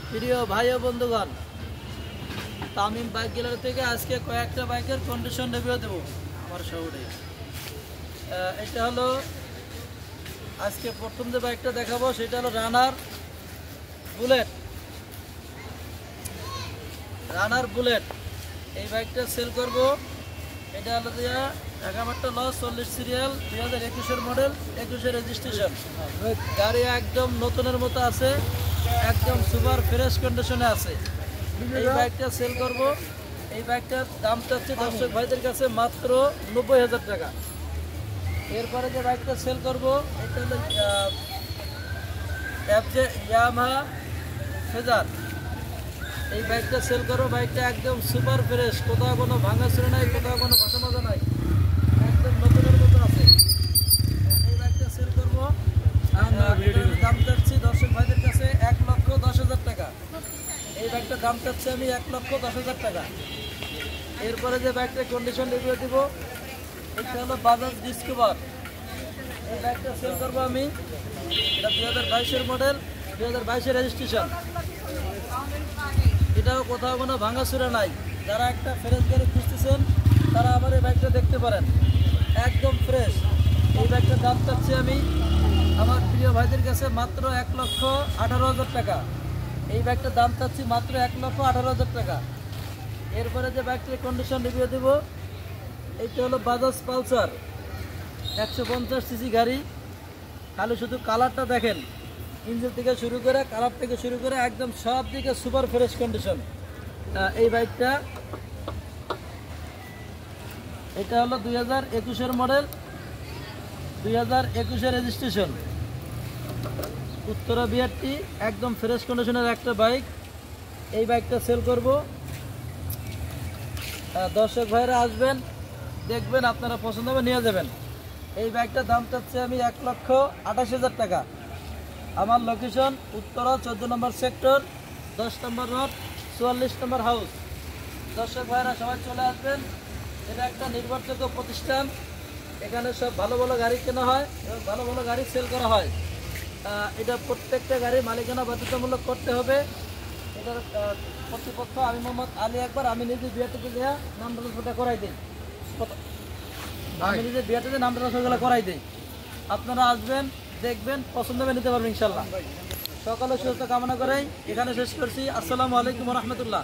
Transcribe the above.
প্রিয় ভাই ও বন্ধুগণ, তামিম বাইক গ্যালারি থেকে আজকে কয়েকটা বাইকের কন্ডিশন রিভিউ দেবো আমার শহরে। এটা হলো আজকে প্রথম যে বাইকটা দেখাবো সেটা হলো রানার বুলেট। এই বাইকটা সেল করব। এটা হলো ঢাকা লস 40 সিরিয়াল 2021-এর মডেল, 21-এর রেজিস্ট্রেশন। গাড়ি একদম নতুনের মতো আছে, একদম সুপার ফ্রেশ কন্ডিশনে আছে। এই বাইকটা সেল করব। এই বাইকটার দাম চাচ্ছে দর্শক ভাইদের কাছে মাত্র 90,000 টাকা। এরপরে যে বাইকটা সেল করব এটা হলো ইয়ামাহা ফেজার। এই বাইকটা সেল করবো। বাইকটা একদম সুপার ফ্রেশ, কোথাও কোনো ভাঙাচুরি নাই, কোথাও কোনো ঘষা মাজা নাই, একদম নতুনের মতো আছে। এই বাইকটা সেল করবো। দাম চাচ্ছি দর্শক ভাইদের কাছে 1,10,000 টাকা। এই বাইকটার দাম চাচ্ছি আমি 1,10,000 টাকা। এরপরে যে বাইকটার কন্ডিশন রিভিউ দিব এটা হলো বাজাজ ডিসকভার। এই বাইকটা সেল করবো আমি। এটা 2022-এর মডেল, 2022-এর রেজিস্ট্রেশন। এটাও কোথাও কোনো ভাঙাচুরা নাই। যারা একটা ফ্রেশ গাড়ি খুঁজতেছেন তারা আমার এই বাইকটা দেখতে পারেন, একদম ফ্রেশ। এই বাইকটার দাম চাচ্ছি আমি আমার প্রিয় ভাইদের কাছে মাত্র 1,18,000 টাকা। এই বাইকটার দাম চাচ্ছি মাত্র 1,18,000 টাকা। এরপরে যে বাইকটার কন্ডিশন রিভিউ দেব এইটা হলো বাজাজ পালসার 150 সিসি গাড়ি। খালি শুধু কালারটা দেখেন, ইঞ্জিন থেকে শুরু করে কালার থেকে শুরু করে একদম সব দিকে সুপার ফ্রেশ কন্ডিশন। এই বাইকটা এটা হলো 2021-এর মডেল, 2021-এর রেজিস্ট্রেশন। উত্তরা বিআরটি, একদম ফ্রেশ কন্ডিশনের একটা বাইক। এই বাইকটা সেল করব। দর্শক ভাইরা আসবেন, দেখবেন, আপনারা পছন্দ হবে নিয়ে যাবেন। এই বাইকটার দাম চাচ্ছি আমি 1,28,000 টাকা। আমার লোকেশন উত্তরা 14 নম্বর সেক্টর, 10 নম্বর রোড, 44 নম্বর হাউস। দর্শক ভাইরা সবাই চলে আসবেন। এটা একটা নির্ভরযোগ্য প্রতিষ্ঠান। এখানে সব ভালো ভালো গাড়ি কেনা হয় এবং ভালো ভালো গাড়ি সেল করা হয়। এটা প্রত্যেকটা গাড়ি মালিকানা বাধ্যতামূলক করতে হবে। এটার কর্তৃপক্ষ আমি মোহাম্মদ আলী আকবর, আমি নিজে বিআরটিতে দেওয়া নাম ট্রান্সফারটা করাই দিই। আমি নিজে বিআরটিতে নাম ট্রান্সফারগুলো করাই দিই। আপনারা আসবেন, দেখবেন, পছন্দ হবে নিতে পারবেন ইনশাল্লাহ। সকালে সুস্থ কামনা করেই এখানে শেষ করছি। আসসালামু আলাইকুম ওয়া রাহমাতুল্লাহ।